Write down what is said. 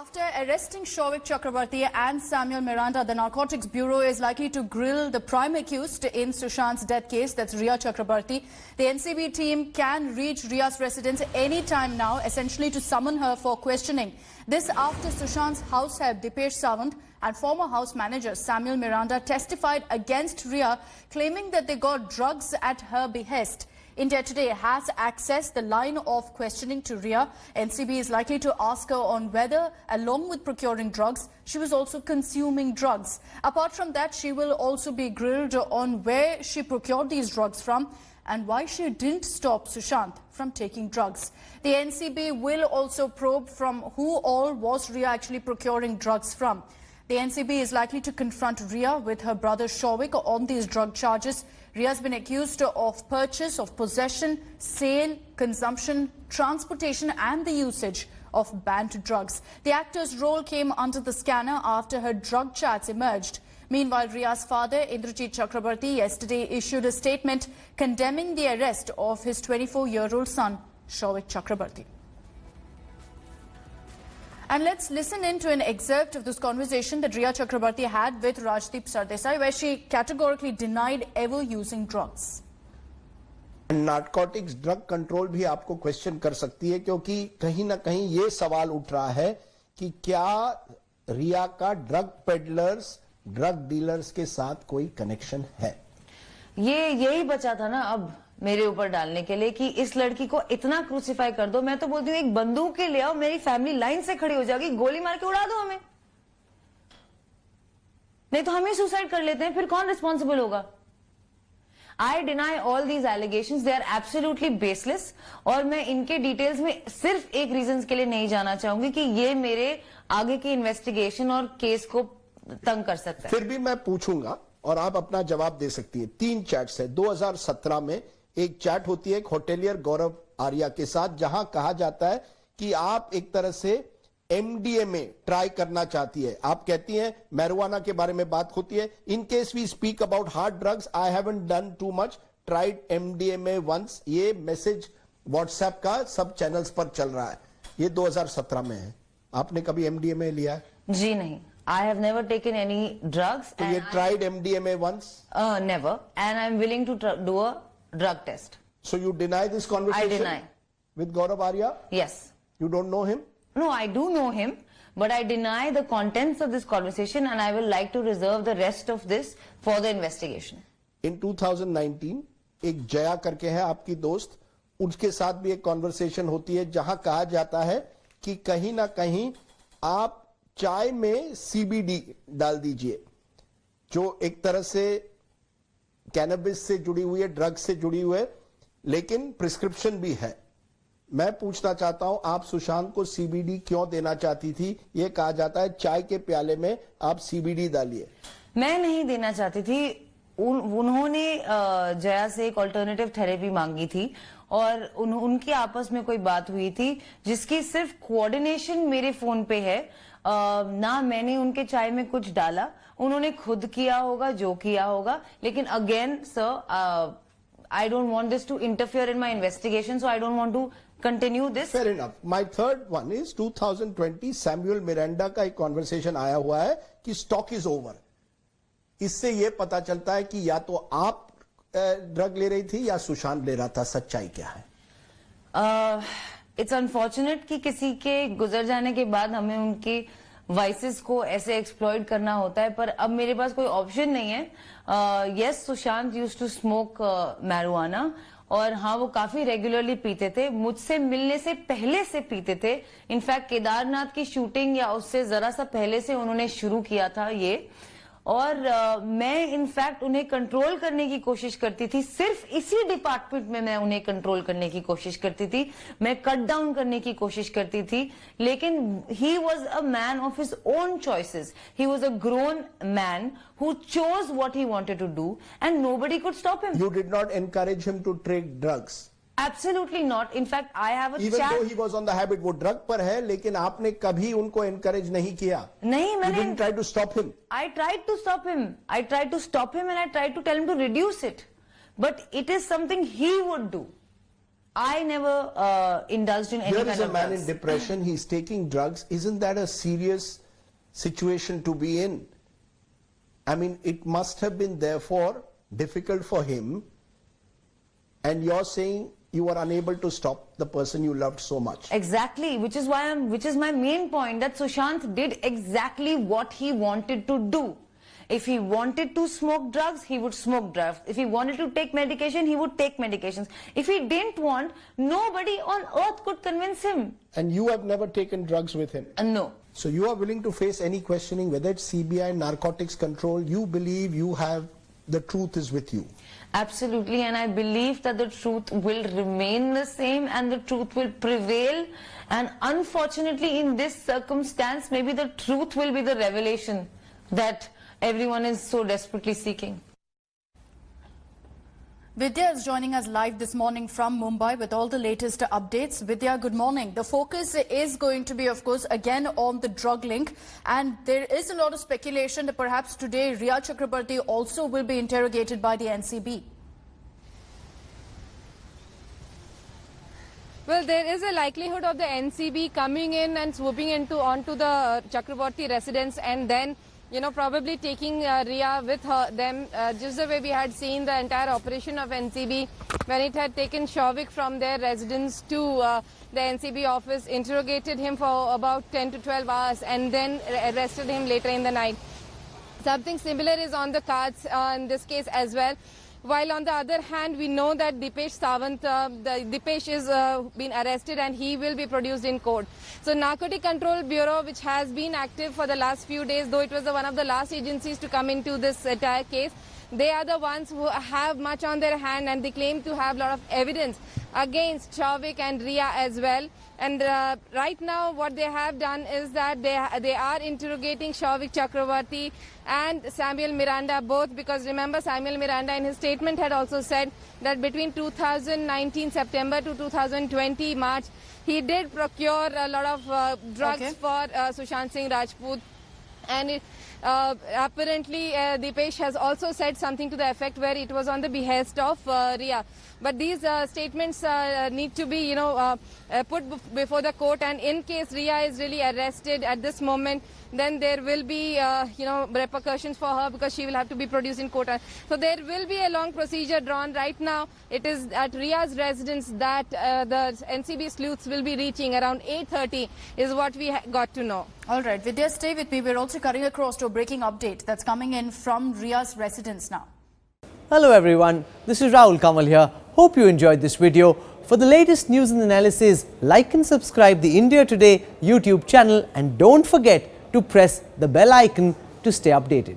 After arresting Shouvik Chakrabarti and Samuel Miranda, the Narcotics Bureau is likely to grill the prime accused in Sushant's death case, that's Rhea Chakrabarti. The NCB team can reach Rhea's residence any time now, essentially to summon her for questioning. This after Sushant's house help Dipesh Sawant and former house manager Samuel Miranda testified against Rhea, claiming that they got drugs at her behest. India Today has accessed the line of questioning to Rhea. NCB is likely to ask her on whether, along with procuring drugs, she was also consuming drugs. Apart from that, she will also be grilled on where she procured these drugs from and why she didn't stop Sushant from taking drugs. The NCB will also probe from who all was Rhea actually procuring drugs from. The NCB is likely to confront Rhea with her brother Shouvik on these drug charges. Rhea has been accused of purchase, of possession, sale, consumption, transportation and the usage of banned drugs. The actor's role came under the scanner after her drug chats emerged. Meanwhile, Rhea's father, Indrajit Chakrabarti, yesterday issued a statement condemning the arrest of his 24-year-old son, Shouvik Chakrabarti. And let's listen in to an excerpt of this conversation that Rhea Chakrabarti had with Rajdeep Sardesai, where she categorically denied ever using drugs. Narcotics drug control भी आपको question कर सकती है, क्योंकि कहीं ना कहीं ये सवाल उठ रहा है कि क्या रिया का ड्रग पेडलर्स, ड्रग डीलर्स के साथ कोई कनेक्शन है। यही बचा था ना अब मेरे ऊपर डालने के लिए कि इस लड़की को इतना क्रूसिफाई कर दो। मैं तो बोलती हूँ एक बंदूक के ले आओ, मेरी फैमिली लाइन से खड़ी हो जाएगी, गोली मार के उड़ा दो हमें, नहीं तो हम ही सुसाइड कर लेते हैं, फिर कौन रिस्पॉन्सिबल होगा। I deny all these allegations, they are absolutely baseless. और मैं इनके डिटेल्स में सिर्फ एक रीजन के लिए नहीं जाना चाहूंगी कि ये मेरे आगे की इन्वेस्टिगेशन और केस को तंग कर सकता है। फिर भी मैं पूछूंगा और आप अपना जवाब दे सकती है। 3 चैट्स है। 2017 में एक चैट होती है एक होटेलियर गौरव आर्या के साथ, जहां कहा जाता है कि आप एक तरह से एमडीएमए ट्राई करना चाहती है। आप कहती हैं मैरिजुआना के बारे में बात होती है। In case we speak about hard drugs, I haven't done too much, tried MDMA once. ये मैसेज व्हाट्सएप का सब चैनल्स पर चल रहा है। ये 2017 में है। आपने कभी एमडीएमए लिया है? जी नहीं, I have never taken any drugs. So you tried MDMA once? Never. And I'm willing to do a drug test. So you deny this conversation? I deny. With Gaurav Arya? Yes. You don't know him? No, I do know him, but I deny the contents of this conversation, and I will like to reserve the rest of this for the investigation. In 2019, एक जया करके है आपकी दोस्त, उसके साथ भी एक conversation होती है जहां कहा जाता है कि कहीं ना कहीं आप चाय में सीबीडी डाल दीजिए, जो एक तरह से कैनबिस से जुड़ी हुई है, ड्रग से जुड़ी हुई है, लेकिन प्रिस्क्रिप्शन भी है। मैं पूछना चाहता हूं, आप सुशांत को सीबीडी क्यों देना चाहती थी? यह कहा जाता है चाय के प्याले में आप सीबीडी डालिए। मैं नहीं देना चाहती थी। उन्होंने जया से एक ऑल्टरनेटिव थेरेपी मांगी थी और उनकी आपस में कोई बात हुई थी जिसकी सिर्फ कोऑर्डिनेशन मेरे फोन पे है। ना मैंने उनके चाय में कुछ डाला, उन्होंने खुद किया होगा जो किया होगा। लेकिन again sir, I don't want this to interfere in my investigation, so I don't want to continue this. Fair enough. My third one is 2020 Samuel Miranda का एक कॉन्वर्सेशन आया हुआ है कि स्टॉक इज ओवर। इससे यह पता चलता है कि या तो आप ड्रग ले रही थी या सुशांत ले रहा था। सच्चाई क्या है? इट्स अनफॉर्चुनेट कि किसी के गुजर जाने के बाद हमें उनकी वाइसेस को ऐसे एक्सप्लॉइट करना होता है, पर अब मेरे पास कोई ऑप्शन नहीं है। Yes, Sushant used to smoke marijuana, और हाँ वो काफी रेगुलरली पीते थे, मुझसे मिलने से पहले से पीते थे। इनफैक्ट केदारनाथ की शूटिंग या उससे जरा सा पहले से उन्होंने शुरू किया था ये। और मैं इनफैक्ट उन्हें कंट्रोल करने की कोशिश करती थी, सिर्फ इसी डिपार्टमेंट में मैं उन्हें कंट्रोल करने की कोशिश करती थी, मैं कट डाउन करने की कोशिश करती थी। लेकिन he was a man of his own choices, he was a grown man who chose what he wanted to do and nobody could stop him. You did not encourage him to take drugs? Absolutely not. In fact, I have a chat. Even though he was on the habit, वो drug पर है, लेकिन आपने कभी उनको encourage नहीं किया? नहीं, मैंने. You didn't try to stop him? I tried to stop him. I tried to stop him and I tried to tell him to reduce it. But it is something he would do. I never indulged in any Here kind is a of man drugs. in depression, he's taking drugs. Isn't that a serious situation to be in? I mean, it must have been therefore difficult for him, and you're saying you were unable to stop the person you loved so much. Exactly, which is my main point, that Sushant did exactly what he wanted to do. If he wanted to smoke drugs, he would smoke drugs. If he wanted to take medication, he would take medications. If he didn't want, nobody on earth could convince him. And you have never taken drugs with him? No. So you are willing to face any questioning, whether it's CBI, narcotics control, you believe you have, the truth is with you? Absolutely, and I believe that the truth will remain the same and the truth will prevail. And unfortunately, in this circumstance, maybe the truth will be the revelation that everyone is so desperately seeking. Vidya is joining us live this morning from Mumbai with all the latest updates. Vidya, good morning. The focus is going to be, of course, again on the drug link. And there is a lot of speculation that perhaps today Rhea Chakrabarti also will be interrogated by the NCB. Well, there is a likelihood of the NCB coming in and swooping onto the Chakrabarti residence and then, probably taking Rhea with them, just the way we had seen the entire operation of NCB when it had taken Shavik from their residence to the NCB office, interrogated him for about 10 to 12 hours and then arrested him later in the night. Something similar is on the cards in this case as well. While on the other hand, we know that Dipesh Sawant, Dipesh is been arrested and he will be produced in court. So Narcotic Control Bureau, which has been active for the last few days, though it was one of the last agencies to come into this entire case, they are the ones who have much on their hand and they claim to have a lot of evidence against Shavik and Rhea as well. And right now what they have done is that they are interrogating Shavik Chakrabarti and Samuel Miranda both, because remember Samuel Miranda in his statement had also said that between 2019 September to 2020 March he did procure a lot of drugs for Sushant Singh Rajput. And apparently Dipesh has also said something to the effect where it was on the behest of Rhea. But these statements need to be, put before the court, and in case Rhea is really arrested at this moment, then there will be, repercussions for her because she will have to be produced in court. So there will be a long procedure drawn. Right now, it is at Rhea's residence that the NCB sleuths will be reaching around 8:30 is what we got to know. All right, Vidya, stay with me. We're also cutting across to a breaking update that's coming in from Rhea's residence now. Hello everyone, this is Rahul Kamal here. Hope you enjoyed this video. For the latest news and analysis, like and subscribe the India Today YouTube channel and don't forget to press the bell icon to stay updated.